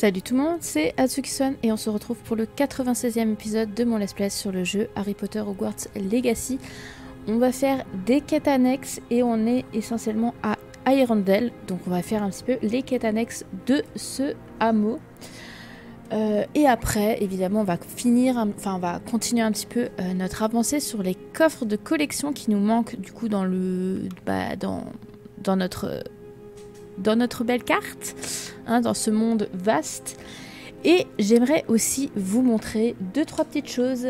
Salut tout le monde, c'est Atsuki-san et on se retrouve pour le 96e épisode de mon let's play sur le jeu Harry Potter Hogwarts Legacy. On va faire des quêtes annexes et on est essentiellement à Arendelle, donc on va faire un petit peu les quêtes annexes de ce hameau. Et après, évidemment, on va on va continuer un petit peu notre avancée sur les coffres de collection qui nous manquent du coup dans notre belle carte, hein, dans ce monde vaste. Et j'aimerais aussi vous montrer 2-3 petites choses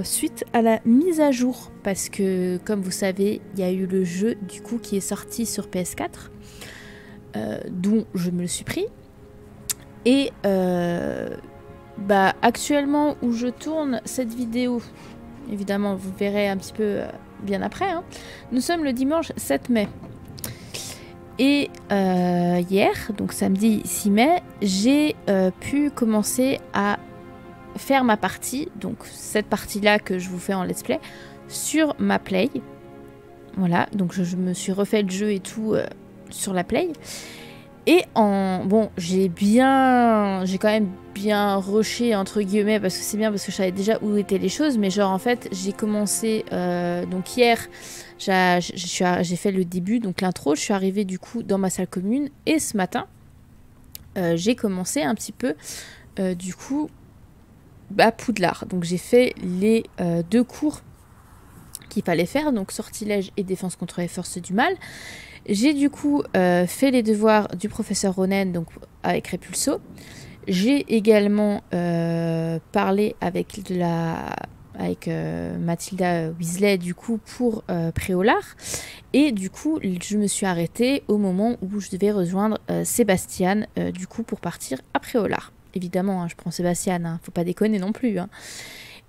suite à la mise à jour, parce que comme vous savez, il y a eu le jeu du coup qui est sorti sur PS4, dont je me le suis pris. Et actuellement où je tourne cette vidéo, évidemment vous verrez un petit peu bien après, hein, nous sommes le dimanche 7 mai. Et hier, donc samedi 6 mai, j'ai pu commencer à faire ma partie, donc cette partie-là que je vous fais en let's play, sur ma play. Voilà, donc je me suis refait le jeu et tout sur la play. Et j'ai quand même bien rushé entre guillemets, parce que c'est bien, parce que je savais déjà où étaient les choses, mais genre en fait j'ai commencé, donc hier j'ai fait le début, donc l'intro, je suis arrivée du coup dans ma salle commune, et ce matin j'ai commencé un petit peu du coup Poudlard, donc j'ai fait les 2 cours qu'il fallait faire, donc sortilège et défense contre les forces du mal. J'ai du coup fait les devoirs du professeur Ronen, donc avec Repulso. J'ai également parlé avec Mathilda Weasley du coup pour Préolard. Et du coup, je me suis arrêtée au moment où je devais rejoindre Sébastien du coup pour partir à Préolard. Évidemment, hein, je prends Sébastien, hein, faut pas déconner non plus. Hein.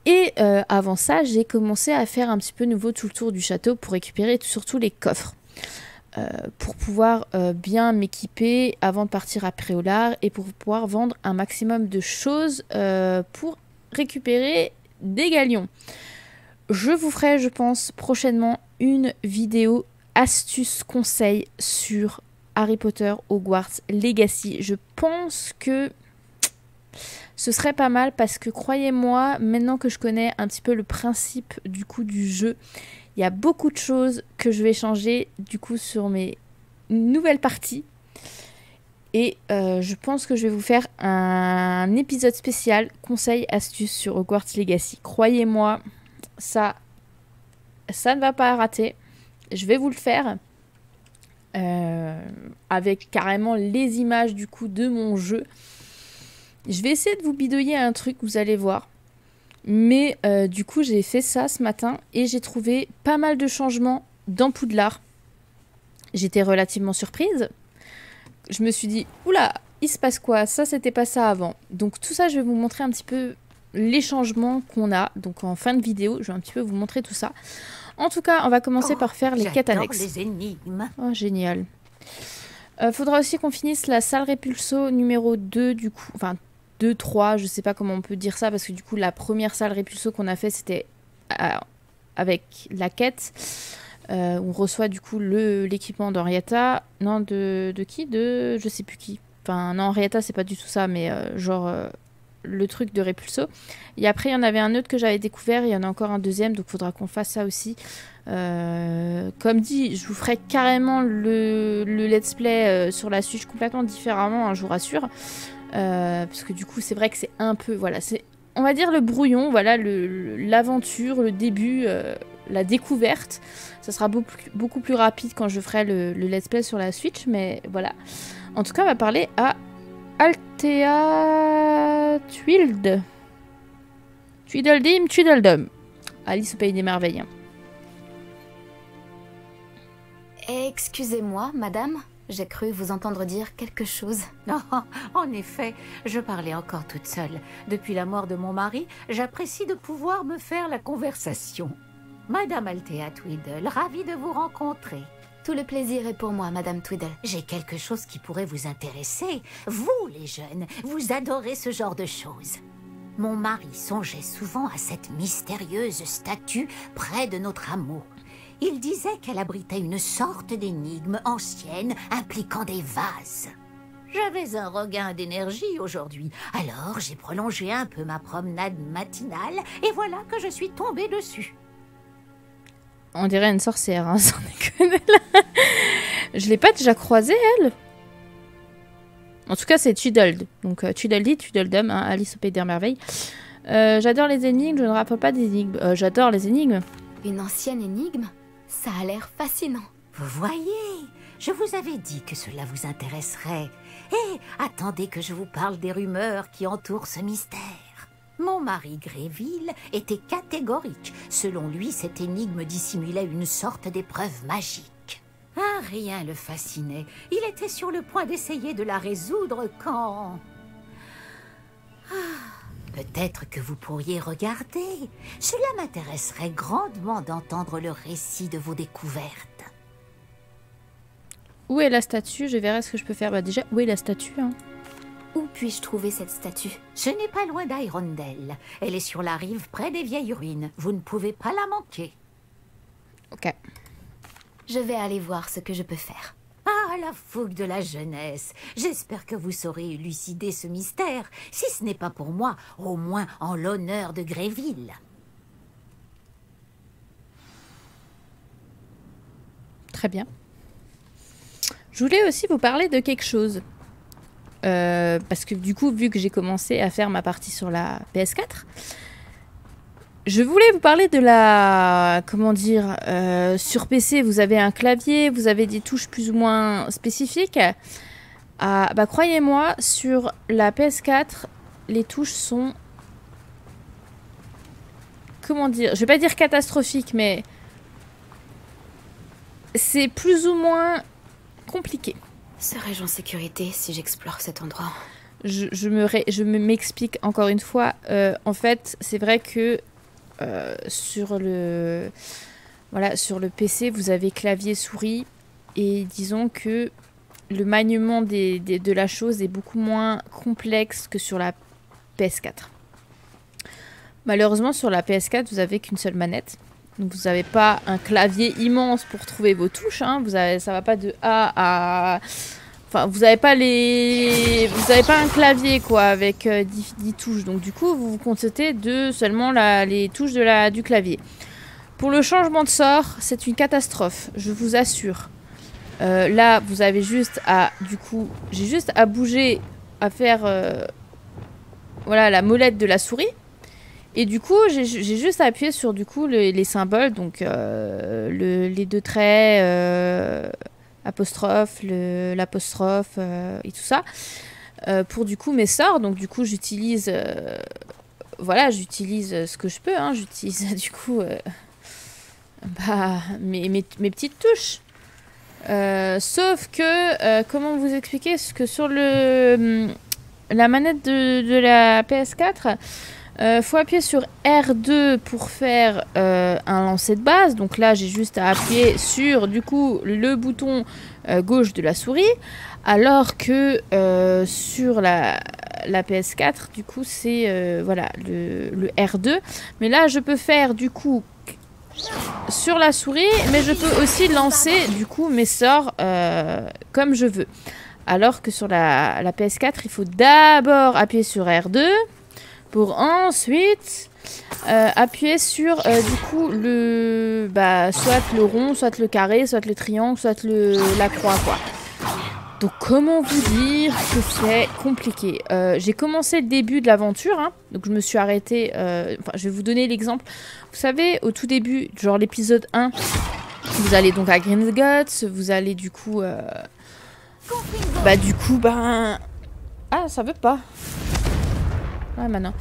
Et avant ça, j'ai commencé à faire un petit peu nouveau tout le tour du château pour récupérer surtout les coffres. Pour pouvoir bien m'équiper avant de partir à Préolard et pour pouvoir vendre un maximum de choses pour récupérer des galions. Je vous ferai, je pense, prochainement une vidéo astuce conseil sur Harry Potter Hogwarts Legacy. Je pense que ce serait pas mal, parce que croyez-moi, maintenant que je connais un petit peu le principe du coup du jeu, il y a beaucoup de choses que je vais changer du coup sur mes nouvelles parties. Et je pense que je vais vous faire un épisode spécial conseil astuce sur Hogwarts Legacy. Croyez-moi, ça ne va pas rater. Je vais vous le faire avec carrément les images du coup de mon jeu. Je vais essayer de vous bidouiller un truc, vous allez voir. Mais du coup, j'ai fait ça ce matin et j'ai trouvé pas mal de changements dans Poudlard. J'étais relativement surprise. Je me suis dit, oula, il se passe quoi? Ça, c'était pas ça avant. Donc tout ça, je vais vous montrer un petit peu les changements qu'on a. Donc en fin de vidéo, je vais un petit peu vous montrer tout ça. En tout cas, on va commencer par faire les quêtes annexes. Les énigmes. Oh, génial. Faudra aussi qu'on finisse la salle Repulso numéro 2 du coup. Enfin, 2, 3, je sais pas comment on peut dire ça, parce que du coup la première salle Repulso qu'on a fait, c'était avec la quête. On reçoit du coup l'équipement d'Henrietta. Non, de qui? De je sais plus qui. Enfin, non, Henrietta, c'est pas du tout ça, mais le truc de Repulso. Et après, il y en avait un autre que j'avais découvert, il y en a encore un deuxième, donc il faudra qu'on fasse ça aussi. Comme dit, je vous ferai carrément le let's play sur la Switch complètement différemment, hein, je vous rassure. Parce que du coup c'est vrai que c'est un peu, voilà, c'est, on va dire, le brouillon, voilà, l'aventure, le début, la découverte. Ça sera beaucoup plus rapide quand je ferai le let's play sur la Switch, mais voilà. En tout cas, on va parler à Althea Tweedledum, Alice au pays des merveilles. Excusez-moi, madame. J'ai cru vous entendre dire quelque chose. Non, en effet, je parlais encore toute seule. Depuis la mort de mon mari, j'apprécie de pouvoir me faire la conversation. Madame Althea Tweedle, ravie de vous rencontrer. Tout le plaisir est pour moi, madame Tweedle. J'ai quelque chose qui pourrait vous intéresser. Vous, les jeunes, vous adorez ce genre de choses. Mon mari songeait souvent à cette mystérieuse statue près de notre hameau. Il disait qu'elle abritait une sorte d'énigme ancienne impliquant des vases. J'avais un regain d'énergie aujourd'hui, alors j'ai prolongé un peu ma promenade matinale et voilà que je suis tombée dessus. On dirait une sorcière, hein, sans déconner là. Je l'ai pas déjà croisée, elle. En tout cas, c'est Tweedledum. Donc, Tweedledum, hein, Alice au Pays des Merveilles. J'adore les énigmes, je ne rappelle pas d'énigmes. J'adore les énigmes. Une ancienne énigme? Ça a l'air fascinant. Vous voyez, je vous avais dit que cela vous intéresserait. Et attendez que je vous parle des rumeurs qui entourent ce mystère. Mon mari Gréville était catégorique. Selon lui, cette énigme dissimulait une sorte d'épreuve magique. Rien le fascinait. Il était sur le point d'essayer de la résoudre quand... Peut-être que vous pourriez regarder. Cela m'intéresserait grandement d'entendre le récit de vos découvertes. Où est la statue? Je verrai ce que je peux faire. Bah déjà, où est la statue, hein? Où puis-je trouver cette statue? Ce n'est pas loin d'Hyrondell. Elle est sur la rive près des vieilles ruines. Vous ne pouvez pas la manquer. Ok. Je vais aller voir ce que je peux faire. Ah, la fougue de la jeunesse. J'espère que vous saurez élucider ce mystère. Si ce n'est pas pour moi, au moins en l'honneur de Gréville. Très bien. Je voulais aussi vous parler de quelque chose. Parce que du coup, vu que j'ai commencé à faire ma partie sur la PS4, je voulais vous parler de la... Comment dire, sur PC, vous avez un clavier, vous avez des touches plus ou moins spécifiques. Bah, croyez-moi, sur la PS4, les touches sont... Comment dire? Je vais pas dire catastrophiques, mais... C'est plus ou moins compliqué. Serais-je en sécurité si j'explore cet endroit? Je m'explique encore une fois. En fait, c'est vrai que sur le PC, vous avez clavier souris et disons que le maniement de la chose est beaucoup moins complexe que sur la PS4. Malheureusement, sur la PS4, vous avez qu'une seule manette. Donc vous n'avez pas un clavier immense pour trouver vos touches. Hein. Ça va pas de A à... Enfin, vous n'avez pas un clavier quoi avec 10 touches. Donc du coup, vous vous contentez de seulement les touches du clavier. Pour le changement de sort, c'est une catastrophe, je vous assure. Là, vous avez juste à... Du coup, j'ai juste à bouger, à faire... voilà, la molette de la souris. Et du coup, j'ai juste à appuyer sur du coup les symboles, donc les deux traits, apostrophe, l'apostrophe et tout ça, pour du coup mes sorts. Donc du coup, j'utilise, voilà, j'utilise ce que je peux. Hein, j'utilise du coup mes petites touches. Sauf que, comment vous expliquer, que sur la manette de la PS4. Faut appuyer sur R2 pour faire un lancer de base. Donc là, j'ai juste à appuyer sur du coup le bouton gauche de la souris. Alors que sur la PS4, du coup, c'est voilà, le R2. Mais là, je peux faire du coup sur la souris, mais je peux aussi lancer du coup mes sorts comme je veux. Alors que sur la PS4, il faut d'abord appuyer sur R2. Pour ensuite appuyer sur du coup soit le rond, soit le carré, soit le triangle, soit la croix quoi. Donc comment vous dire que c'est compliqué. J'ai commencé le début de l'aventure, hein, donc je me suis arrêtée. Je vais vous donner l'exemple. Vous savez, au tout début, genre l'épisode 1, vous allez donc à Gringotts, vous allez du coup... Ah, ça veut pas. Ouais, maintenant.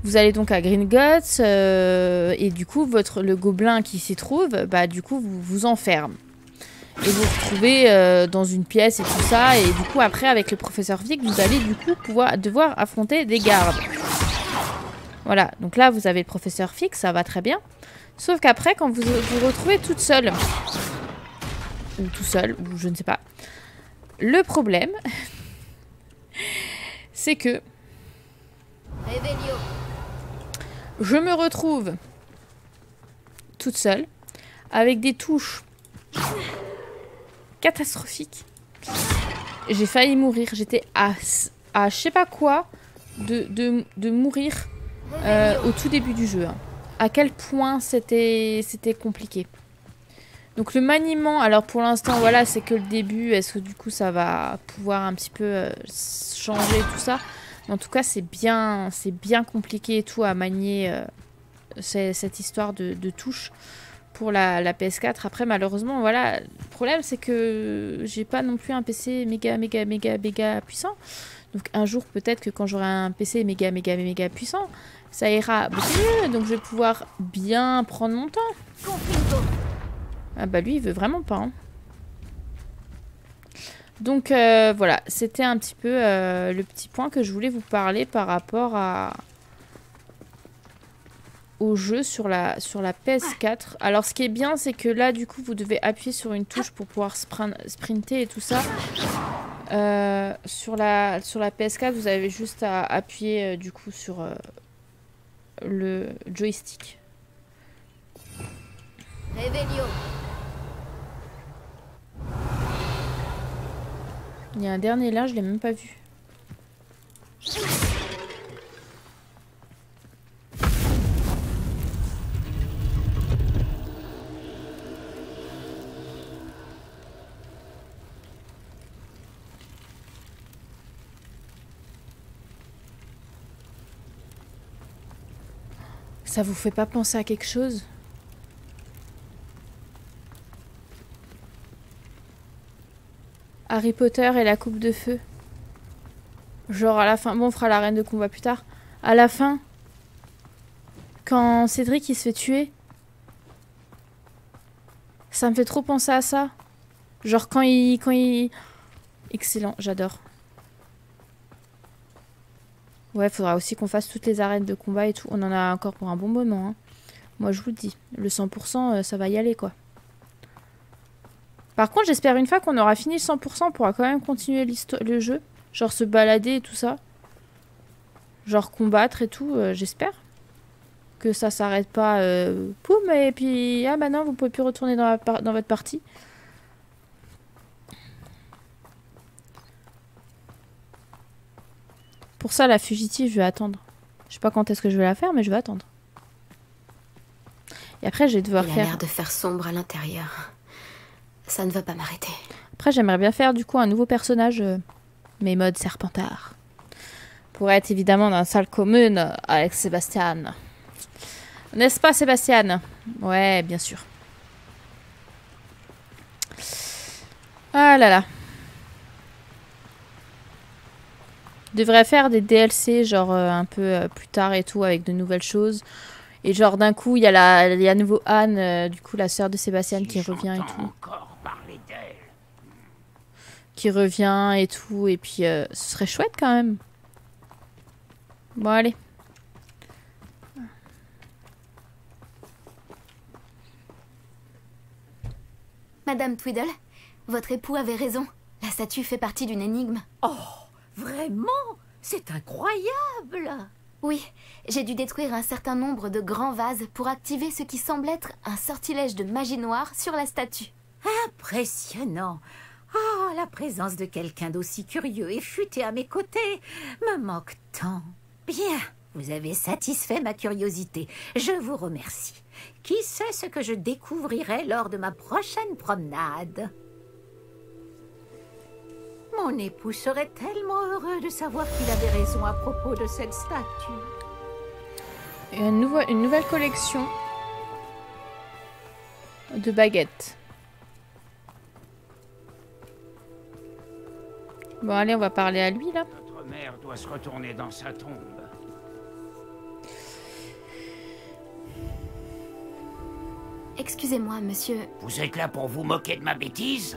Vous allez donc à Gringotts et du coup, le gobelin qui s'y trouve, bah du coup, vous enferme. Et vous vous retrouvez dans une pièce et tout ça. Et du coup, après, avec le professeur Fig, vous allez du coup devoir affronter des gardes. Voilà, donc là, vous avez le professeur Fig, ça va très bien. Sauf qu'après, quand vous vous retrouvez toute seule, ou tout seul, ou je ne sais pas, le problème, c'est que je me retrouve toute seule avec des touches catastrophiques J'ai failli mourir. J'étais à je sais pas quoi de mourir au tout début du jeu. Hein. À quel point c'était compliqué. Donc le maniement, alors pour l'instant, voilà, c'est que le début. Est-ce que du coup, ça va pouvoir un petit peu changer tout ça? Mais en tout cas, c'est bien compliqué et tout à manier cette histoire de touches pour la PS4. Après, malheureusement, voilà, le problème, c'est que j'ai pas non plus un PC méga puissant. Donc un jour, peut-être que quand j'aurai un PC méga puissant, ça ira beaucoup mieux. Donc je vais pouvoir bien prendre mon temps. Ah bah lui, il veut vraiment pas. Hein. Donc voilà, c'était un petit peu le petit point que je voulais vous parler par rapport au jeu sur la PS4. Alors ce qui est bien, c'est que là, du coup, vous devez appuyer sur une touche pour pouvoir sprinter et tout ça. Sur la PS4, vous avez juste à appuyer du coup sur le joystick. Réveillon. Il y a un dernier là, je l'ai même pas vu. Ça vous fait pas penser à quelque chose ? Harry Potter et la coupe de feu. Genre à la fin... Bon, on fera la reine de combat plus tard. À la fin, quand Cédric il se fait tuer, ça me fait trop penser à ça. Genre quand il... Excellent, j'adore. Ouais, faudra aussi qu'on fasse toutes les arènes de combat et tout. On en a encore pour un bon moment. Hein. Moi, je vous le dis. Le 100%, ça va y aller, quoi. Par contre, j'espère une fois qu'on aura fini le 100%, on pourra quand même continuer le jeu. Genre se balader et tout ça. Genre combattre et tout, j'espère. Que ça s'arrête pas, poum, et puis... Ah bah non, vous pouvez plus retourner dans votre partie. Pour ça, la fugitive, je vais attendre. Je sais pas quand est-ce que je vais la faire, mais je vais attendre. Et après, je vais devoir faire... Il a l'air de faire sombre à l'intérieur. Ça ne va pas m'arrêter. Après, j'aimerais bien faire, du coup, un nouveau personnage, mais mode Serpentard. Pour être, évidemment, dans une salle commune avec Sébastien. N'est-ce pas, Sébastien? Ouais, bien sûr. Ah là là. Je devrais faire des DLC, genre un peu plus tard et tout, avec de nouvelles choses. Et genre d'un coup, il y a nouveau Anne, du coup la sœur de Sébastien qui revient et tout. Qui revient et tout, et puis ce serait chouette quand même. Bon, allez. Madame Tweedle, votre époux avait raison. La statue fait partie d'une énigme. Oh, vraiment? C'est incroyable! Oui, j'ai dû détruire un certain nombre de grands vases pour activer ce qui semble être un sortilège de magie noire sur la statue. Impressionnant! Oh, la présence de quelqu'un d'aussi curieux et futé à mes côtés me manque tant. Bien, vous avez satisfait ma curiosité. Je vous remercie. Qui sait ce que je découvrirai lors de ma prochaine promenade? Mon époux serait tellement heureux de savoir qu'il avait raison à propos de cette statue. Et une nouvelle collection de baguettes. Bon, allez, on va parler à lui, là. Notre mère doit se retourner dans sa tombe. Excusez-moi, monsieur. Vous êtes là pour vous moquer de ma bêtise?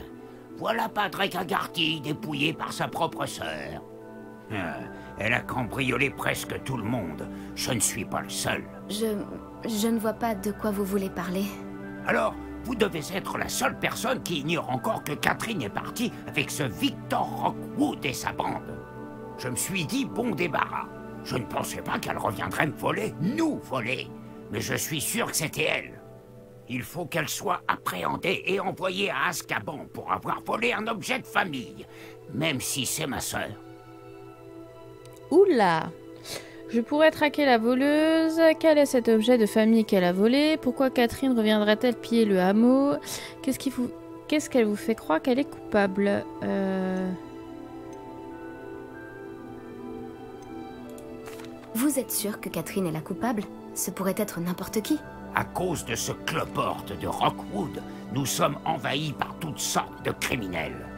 Voilà Patrick Haggerty dépouillé par sa propre sœur. Elle a cambriolé presque tout le monde. Je ne suis pas le seul. Je ne vois pas de quoi vous voulez parler. Alors, vous devez être la seule personne qui ignore encore que Catherine est partie avec ce Victor Rockwood et sa bande. Je me suis dit bon débarras. Je ne pensais pas qu'elle reviendrait me voler, nous voler. Mais je suis sûr que c'était elle. Il faut qu'elle soit appréhendée et envoyée à Azkaban pour avoir volé un objet de famille, même si c'est ma sœur. Oula! Je pourrais traquer la voleuse. Quel est cet objet de famille qu'elle a volé? Pourquoi Catherine reviendrait-elle piller le hameau? Qu'est-ce qu'elle vous fait croire qu'elle est coupable? Vous êtes sûr que Catherine est la coupable? Ce pourrait être n'importe qui. À cause de ce cloporte de Rockwood, nous sommes envahis par toutes sortes de criminels.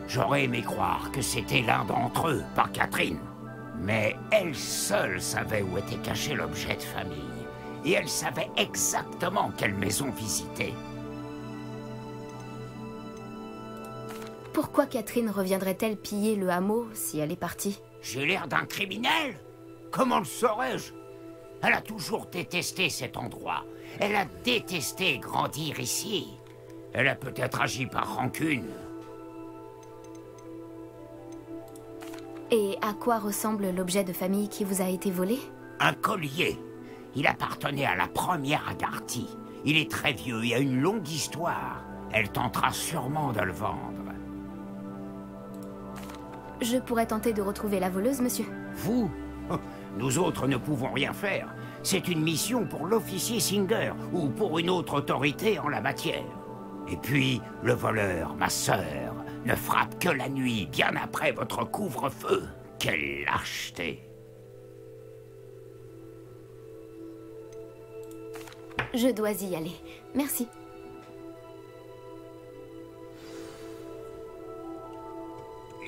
J'aurais aimé croire que c'était l'un d'entre eux, pas Catherine. Mais elle seule savait où était caché l'objet de famille. Et elle savait exactement quelle maison visiter. Pourquoi Catherine reviendrait-elle piller le hameau si elle est partie? J'ai l'air d'un criminel? Comment le saurais-je? Elle a toujours détesté cet endroit. Elle a détesté grandir ici. Elle a peut-être agi par rancune. Et à quoi ressemble l'objet de famille qui vous a été volé? Un collier. Il appartenait à la première Agarty. Il est très vieux et a une longue histoire. Elle tentera sûrement de le vendre. Je pourrais tenter de retrouver la voleuse, monsieur. Vous? Nous autres ne pouvons rien faire. C'est une mission pour l'officier Singer ou pour une autre autorité en la matière. Et puis, le voleur, ma sœur, ne frappe que la nuit, bien après votre couvre-feu. Quelle lâcheté! Je dois y aller. Merci.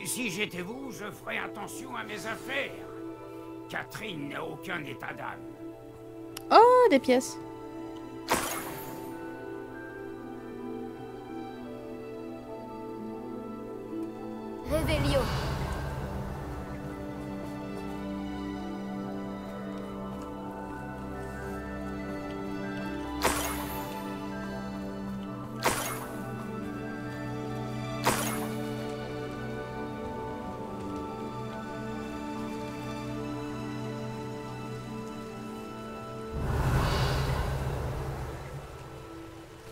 Et si j'étais vous, je ferais attention à mes affaires. Catherine n'a aucun état d'âme. Oh, des pièces. Réveillon.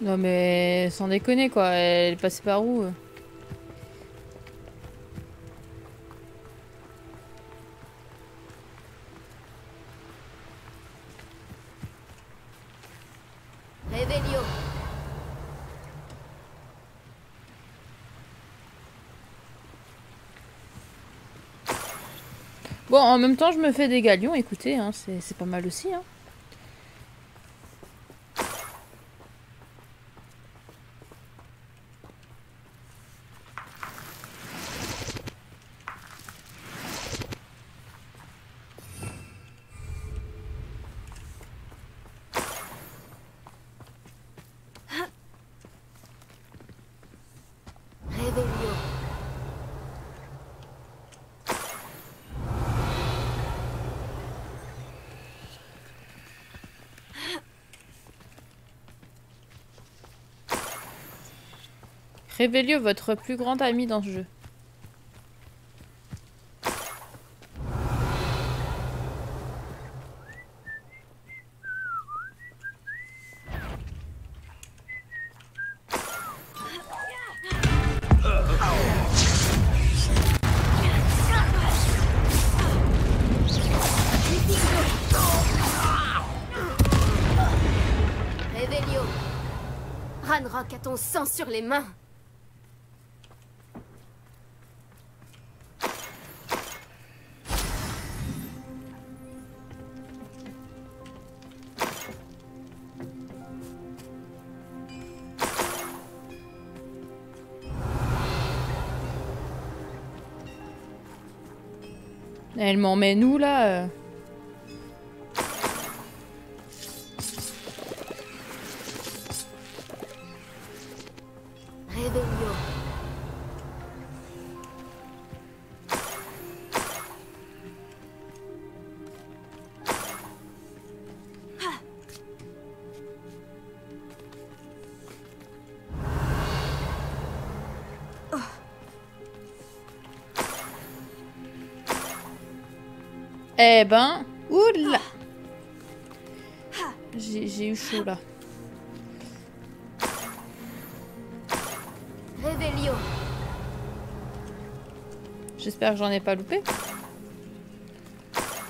Non mais sans déconner quoi, elle est passée par où? Réveillon. Bon, en même temps, je me fais des galions, écoutez, hein, c'est pas mal aussi. Hein. Réveillon. Révélio, votre plus grand ami dans ce jeu. Réveillon. Ranrock a ton sang sur les mains. Elle m'emmène où là Réveillon. Eh ben, oula. J'ai eu chaud là. Revelio. J'espère que j'en ai pas loupé.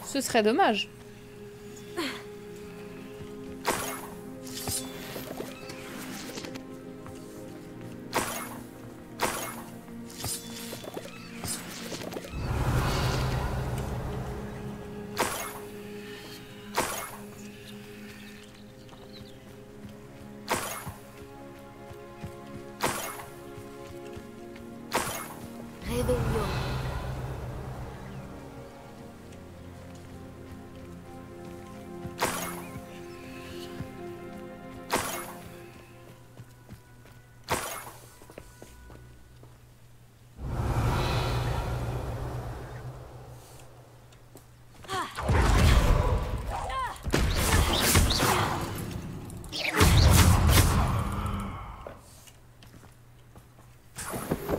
Ce serait dommage. Revelio.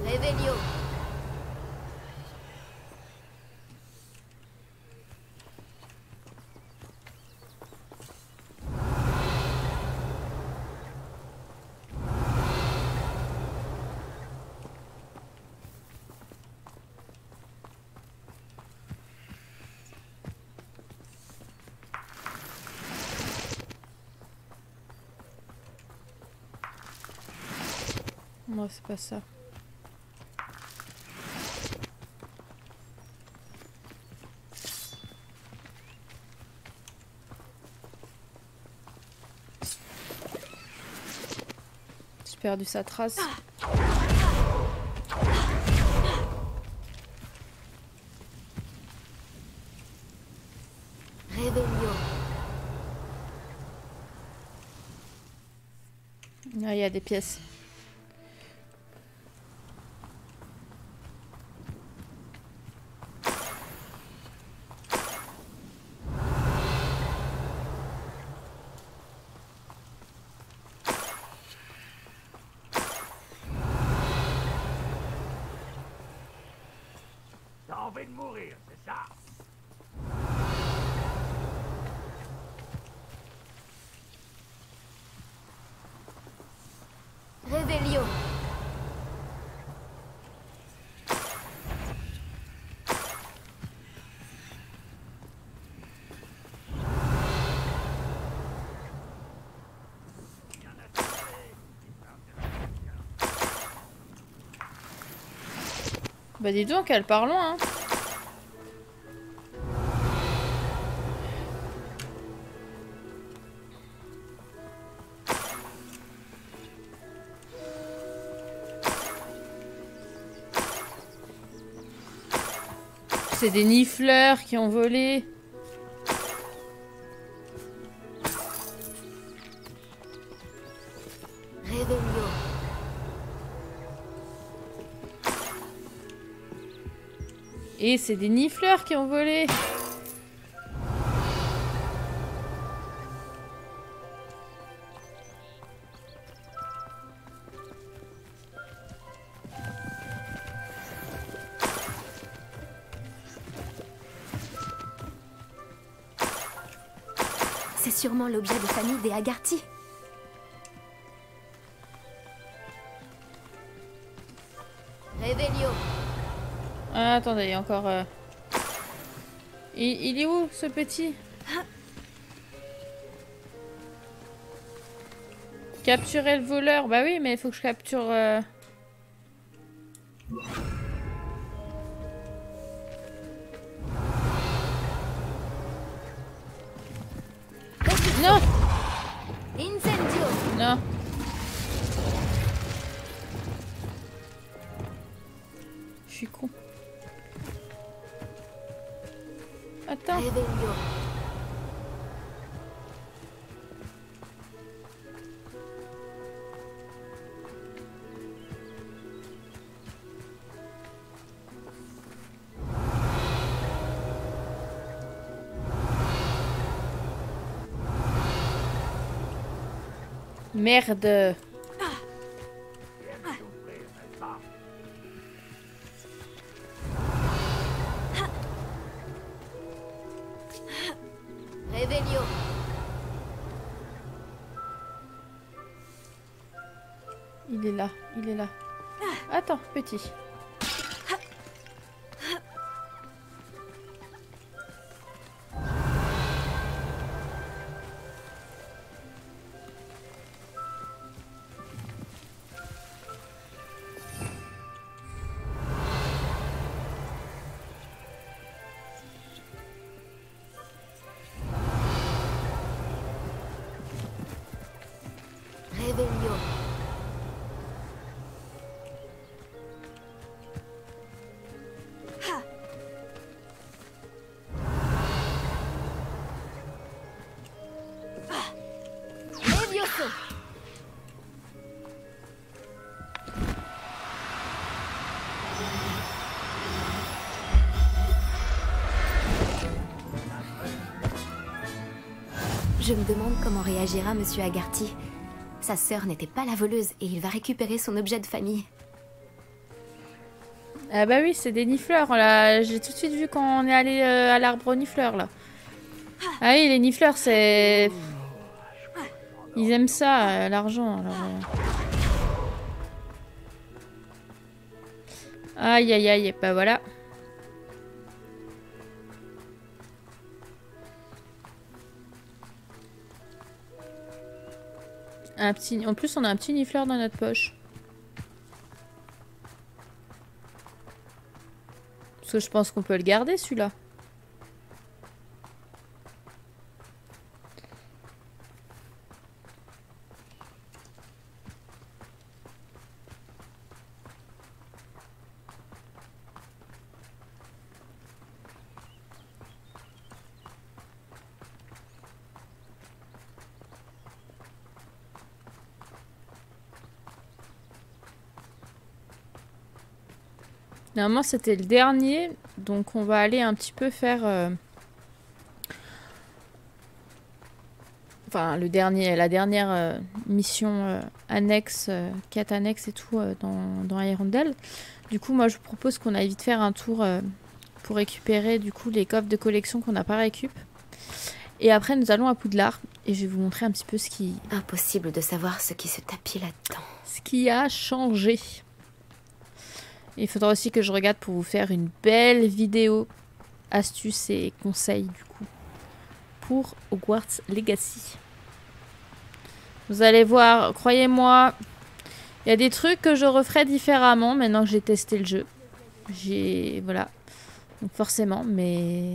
Revelio. Moi, c'est pas ça. J'ai perdu sa trace. Revelio. Ah, il y a des pièces. T'as envie de mourir, c'est ça? Revelio. Bah dis donc, elle part loin, hein. C'est des nifleurs qui ont volé. Revelio. Et c'est des nifleurs qui ont volé. C'est sûrement l'objet de famille des Haggarty. Revelio. Ah, attendez, il y a encore... Il est où, ce petit? Capturer le voleur. Bah oui, mais il faut que je capture... Non! Incendio. Non. Je suis con. Attends. Revelio. Merde. Revelio. Il est là, il est là. Attends, petit. Réveillon. Levioso. Je me demande comment réagira Monsieur Agarty. Sa sœur n'était pas la voleuse et il va récupérer son objet de famille. Ah bah oui, c'est des nifleurs là. J'ai tout de suite vu quand on est allé à l'arbre nifleur là. Ah oui, les nifleurs, c'est... Ils aiment ça, l'argent. Alors... Aïe aïe aïe, bah voilà. Un petit... En plus, on a un petit nifleur dans notre poche. Parce que je pense qu'on peut le garder, celui-là. Normalement, c'était le dernier. Donc, on va aller un petit peu faire... Enfin, le dernier, la dernière mission annexe, quête annexe et tout dans Hirondelle. Du coup, moi, je vous propose qu'on aille vite faire un tour pour récupérer du coup les coffres de collection qu'on n'a pas récup. Et après, nous allons à Poudlard et je vais vous montrer un petit peu ce qui... Impossible de savoir ce qui se tapit là-dedans. Ce qui a changé. Il faudra aussi que je regarde pour vous faire une belle vidéo astuces et conseils du coup pour Hogwarts Legacy. Vous allez voir, croyez-moi, il y a des trucs que je referai différemment maintenant que j'ai testé le jeu. Voilà. Donc forcément, mais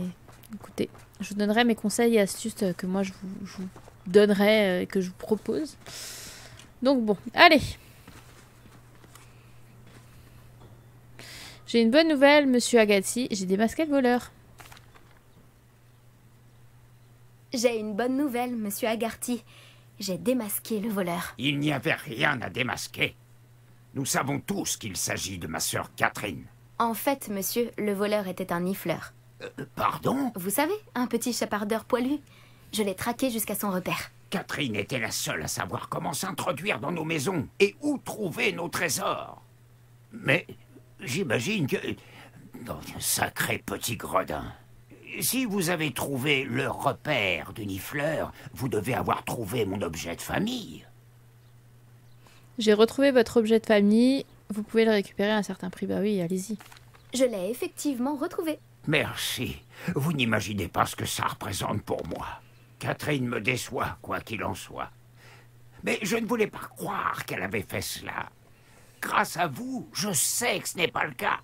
écoutez, je vous donnerai mes conseils et astuces que moi je vous donnerai, que je vous propose. Donc bon, allez. J'ai une bonne nouvelle, Monsieur Agatsi, j'ai démasqué le voleur. J'ai une bonne nouvelle, Monsieur Agarty. J'ai démasqué le voleur. Il n'y avait rien à démasquer. Nous savons tous qu'il s'agit de ma sœur Catherine. En fait, monsieur, le voleur était un nifleur. Pardon? Vous savez, un petit chapardeur poilu. Je l'ai traqué jusqu'à son repère. Catherine était la seule à savoir comment s'introduire dans nos maisons et où trouver nos trésors. Mais j'imagine que... Oh, sacré petit gredin. Si vous avez trouvé le repère du nifleur, vous devez avoir trouvé mon objet de famille. J'ai retrouvé votre objet de famille. Vous pouvez le récupérer à un certain prix. Bah oui, allez-y. Je l'ai effectivement retrouvé. Merci. Vous n'imaginez pas ce que ça représente pour moi. Catherine me déçoit, quoi qu'il en soit. Mais je ne voulais pas croire qu'elle avait fait cela. Grâce à vous, je sais que ce n'est pas le cas.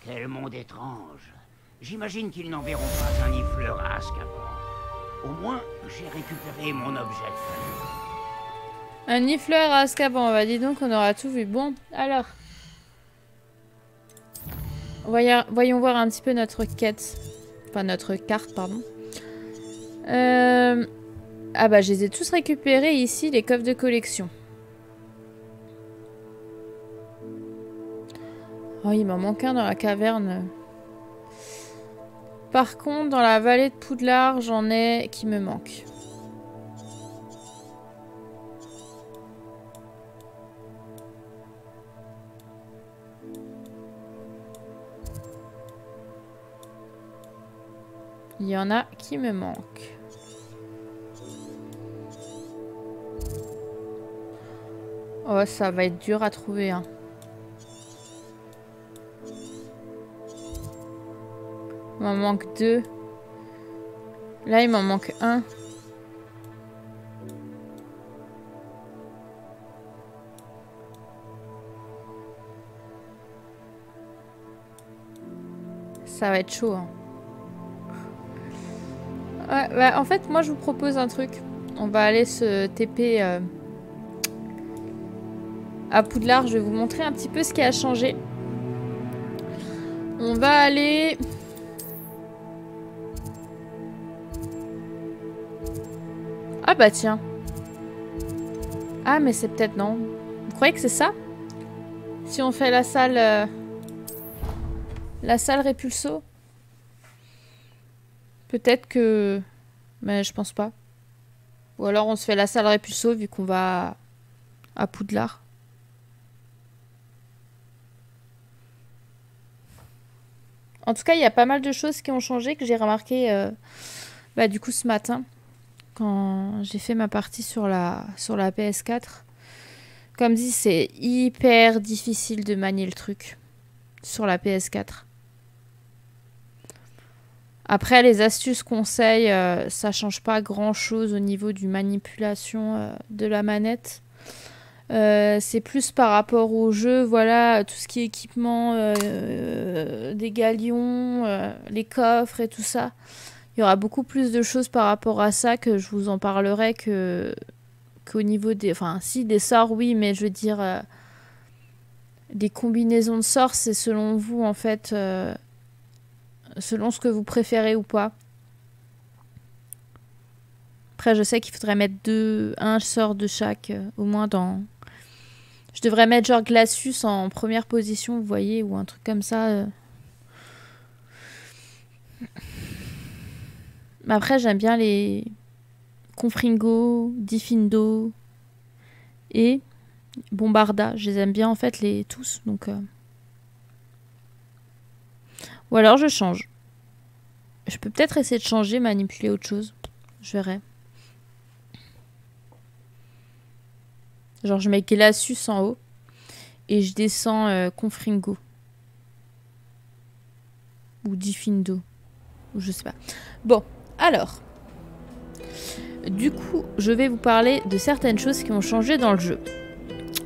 Quel monde étrange. J'imagine qu'ils n'enverront pas un nifleur à Azkaban. Au moins, j'ai récupéré mon objet de famille. Un nifleur à Azkaban, bah dis donc on aura tout vu. Bon, alors. Voyons voir un petit peu notre quête. Enfin, notre carte, pardon. Ah bah, je les ai tous récupérés ici, les coffres de collection. Oh, il m'en manque un dans la caverne. Par contre, dans la vallée de Poudlard, j'en ai qui me manquent. Il y en a qui me manquent. Oh, ça va être dur à trouver, hein. Il m'en manque 2. Là, il m'en manque 1. Ça va être chaud, hein. Ouais, bah, en fait, moi, je vous propose un truc. On va aller se TP à Poudlard. Je vais vous montrer un petit peu ce qui a changé. On va aller... Ah bah tiens. Ah mais c'est peut-être non. Vous croyez que c'est ça? Si on fait la salle Répulso? Peut-être que... Mais je pense pas. Ou alors on se fait la salle Répulso vu qu'on va à Poudlard. En tout cas, il y a pas mal de choses qui ont changé que j'ai remarqué bah, du coup ce matin. Quand j'ai fait ma partie sur la PS4. Comme dit, c'est hyper difficile de manier le truc sur la PS4. Après, les astuces conseils, ça change pas grand chose au niveau du manipulation de la manette. C'est plus par rapport au jeu, voilà, tout ce qui est équipement des galions, les coffres et tout ça. Il y aura beaucoup plus de choses par rapport à ça que je vous en parlerai qu'au niveau des... Enfin, si, des sorts, oui, mais je veux dire... des combinaisons de sorts, c'est selon vous, en fait... selon ce que vous préférez ou pas. Après, je sais qu'il faudrait mettre un sort de chaque, au moins dans... Je devrais mettre genre Glacius en première position, vous voyez, ou un truc comme ça... Mais après, j'aime bien les Confringo, Diffindo et Bombarda. Je les aime bien, en fait, tous. Donc, ou alors, je change. Je peux peut-être essayer de changer, manipuler autre chose. Je verrai. Genre, je mets Glacius en haut et je descends Confringo. Ou Diffindo. Ou je sais pas. Bon. Alors, du coup, je vais vous parler de certaines choses qui ont changé dans le jeu.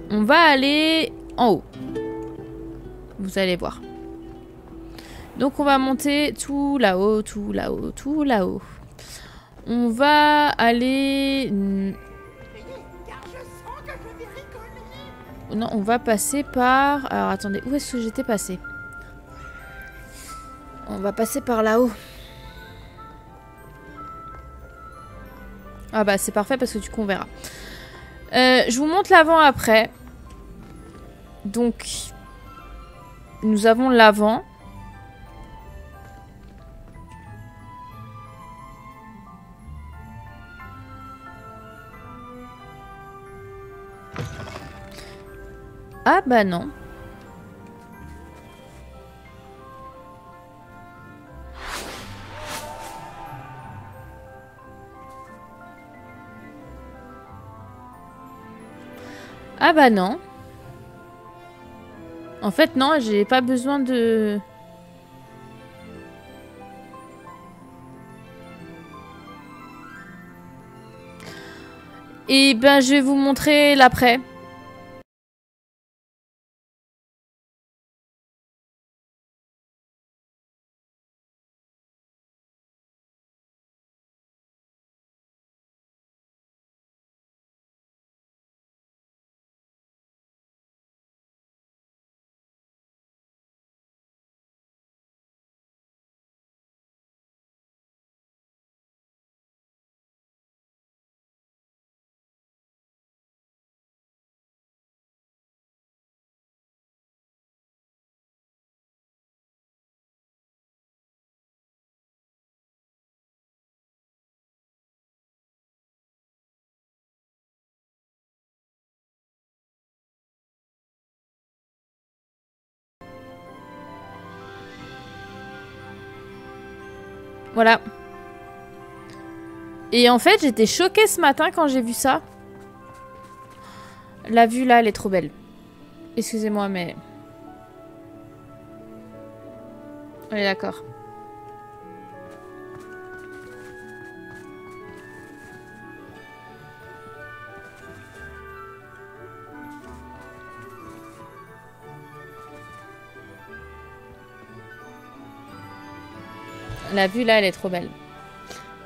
On va aller en haut. Vous allez voir. Donc, on va monter tout là-haut, tout là-haut, tout là-haut. On va aller... Non, on va passer par... Alors, attendez, où est-ce que j'étais passé? On va passer par là-haut. Ah bah c'est parfait parce que du coup on verra. Je vous montre l'avant-après. Donc, nous avons l'avant. Ah bah non. Ah bah non. En fait, non, j'ai pas besoin de... Et ben, je vais vous montrer l'après. Voilà. Et en fait, j'étais choquée ce matin quand j'ai vu ça. La vue là, elle est trop belle. Excusez-moi, mais... On est d'accord. La vue là, elle est trop belle.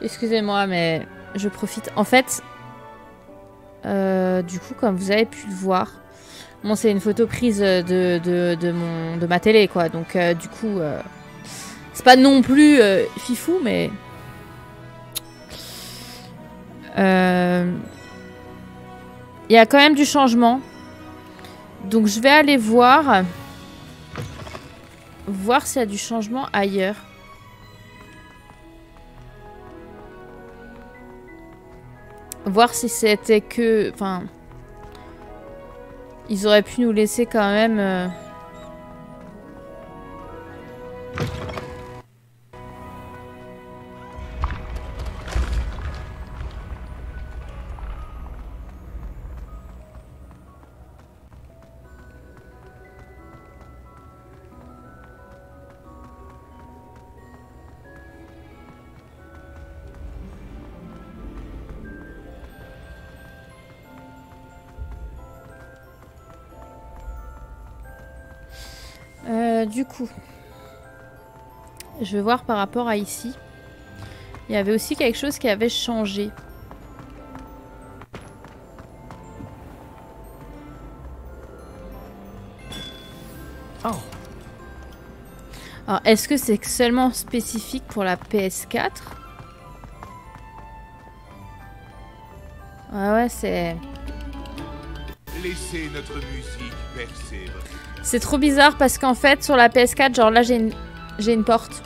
Excusez-moi, mais je profite. En fait, du coup, comme vous avez pu le voir, bon, c'est une photo prise de ma télé, quoi. Donc, du coup, c'est pas non plus fifou, mais... Il y a quand même du changement. Donc, je vais aller voir s'il y a du changement ailleurs. Voir si c'était que... Enfin... Ils auraient pu nous laisser quand même... Du coup, je vais voir par rapport à ici. Il y avait aussi quelque chose qui avait changé. Oh. Alors, est-ce que c'est seulement spécifique pour la PS4? Ouais, c'est... Laissez notre musique percer. C'est trop bizarre parce qu'en fait, sur la PS4, genre là, j'ai une porte.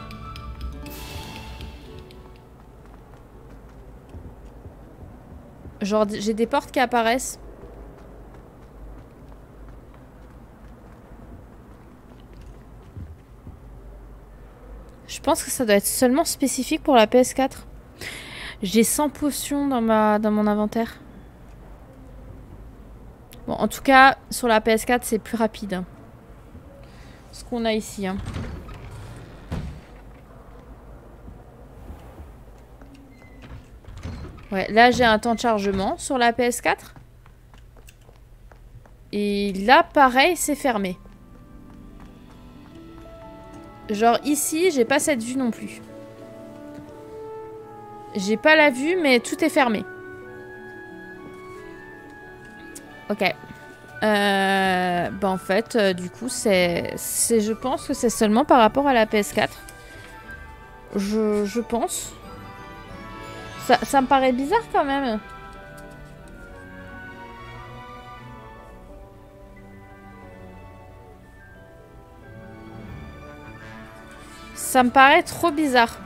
Genre, j'ai des portes qui apparaissent. Je pense que ça doit être seulement spécifique pour la PS4. J'ai 100 potions dans mon inventaire. Bon, en tout cas, sur la PS4, c'est plus rapide. Hein. Ce qu'on a ici. Hein. Ouais, là, j'ai un temps de chargement sur la PS4. Et là, pareil, c'est fermé. Genre ici, j'ai pas cette vue non plus. J'ai pas la vue, mais tout est fermé. Ok. Bah en fait, du coup, je pense que c'est seulement par rapport à la PS4. Je pense. Ça me paraît bizarre quand même. Ça me paraît trop bizarre.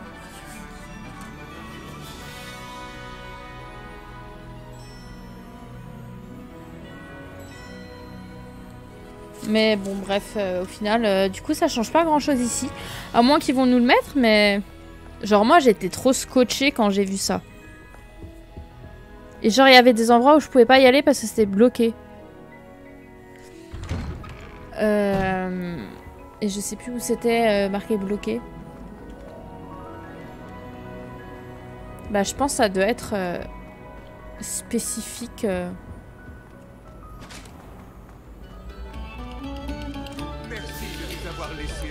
Mais bon, bref, au final, du coup, ça change pas grand-chose ici. À moins qu'ils vont nous le mettre, mais... Genre, moi, j'étais trop scotchée quand j'ai vu ça. Et genre, il y avait des endroits où je pouvais pas y aller parce que c'était bloqué. Et je sais plus où c'était marqué bloqué. Bah, je pense que ça doit être spécifique...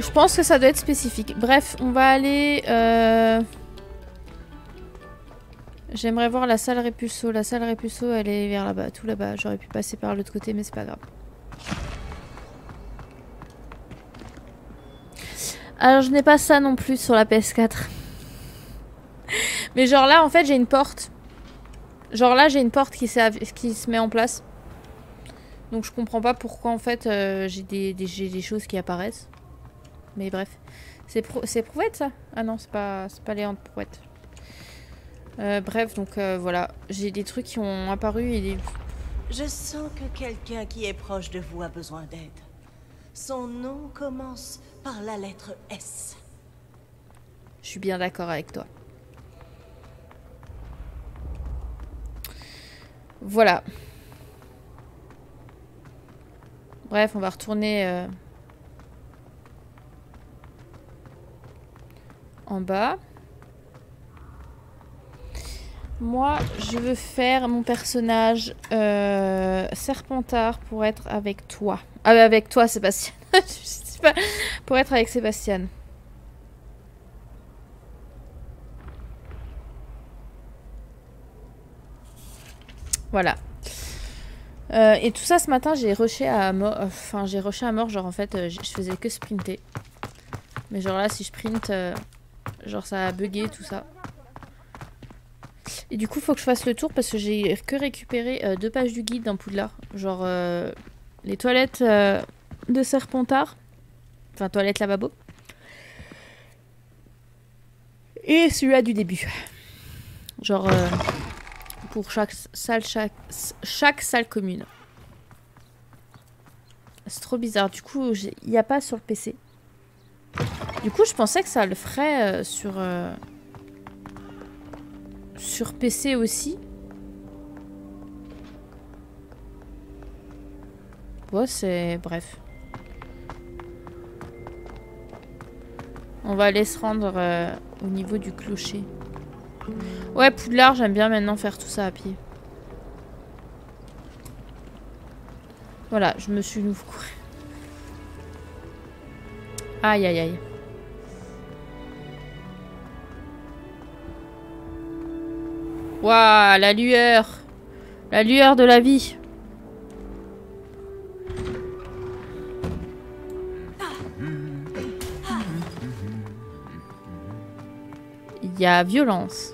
Je pense que ça doit être spécifique. Bref, on va aller... J'aimerais voir la salle Répulso. La salle Répulso, elle est vers là-bas, tout là-bas. J'aurais pu passer par l'autre côté, mais c'est pas grave. Alors, je n'ai pas ça non plus sur la PS4. Mais genre là, en fait, j'ai une porte. Genre là, j'ai une porte qui se met en place. Donc, je comprends pas pourquoi, en fait, j'ai des choses qui apparaissent. Mais bref. C'est Prouette, ça? Ah non, c'est pas Léon de Prouette. Bref, donc voilà. J'ai des trucs qui ont apparu et des... Je sens que quelqu'un qui est proche de vous a besoin d'aide. Son nom commence par la lettre S. Je suis bien d'accord avec toi. Voilà. Bref, on va retourner en bas. Moi, je veux faire mon personnage Serpentard pour être avec toi. Ah, avec toi, Sébastien. Je sais pas. Pour être avec Sébastien. Voilà. Et tout ça, ce matin, j'ai rushé à mort. Enfin, j'ai rushé à mort. Genre, en fait, je faisais que sprinter. Mais genre là, si je sprint, genre ça a bugué, tout ça. Et du coup, faut que je fasse le tour parce que j'ai que récupéré 2 pages du guide dans Poudlard. Genre les toilettes de Serpentard. Enfin, toilettes lavabo. Et celui-là du début. Genre pour chaque salle commune. C'est trop bizarre. Du coup, il n'y a pas sur le PC. Du coup, je pensais que ça le ferait sur PC aussi. Ouais, c'est... Bref. On va aller se rendre au niveau du clocher. Ouais, Poudlard, j'aime bien maintenant faire tout ça à pied. Voilà, je me suis nouveau couru. Aïe, aïe, aïe. Waouh, la lueur. La lueur de la vie. Il y a violence.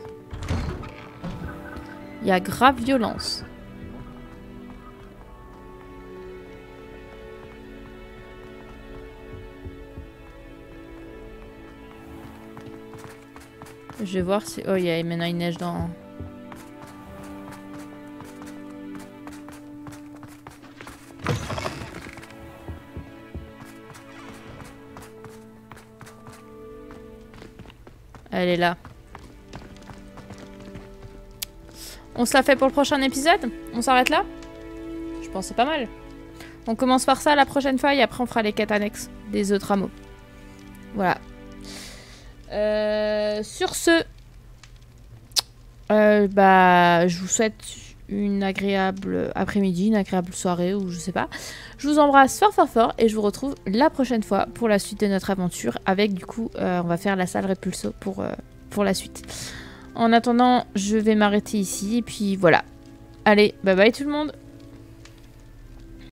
Il y a grave violence. Je vais voir si... Oh, il y a maintenant une neige dans... Elle est là. On se la fait pour le prochain épisode? On s'arrête là? Je pense que c'est pas mal. On commence par ça la prochaine fois et après on fera les quêtes annexes des autres hameaux. Voilà. Sur ce, je vous souhaite une agréable après-midi, une agréable soirée ou je sais pas. Je vous embrasse fort fort fort et je vous retrouve la prochaine fois pour la suite de notre aventure avec du coup, on va faire la salle Repulso pour la suite. En attendant, je vais m'arrêter ici et puis voilà. Allez, bye bye tout le monde.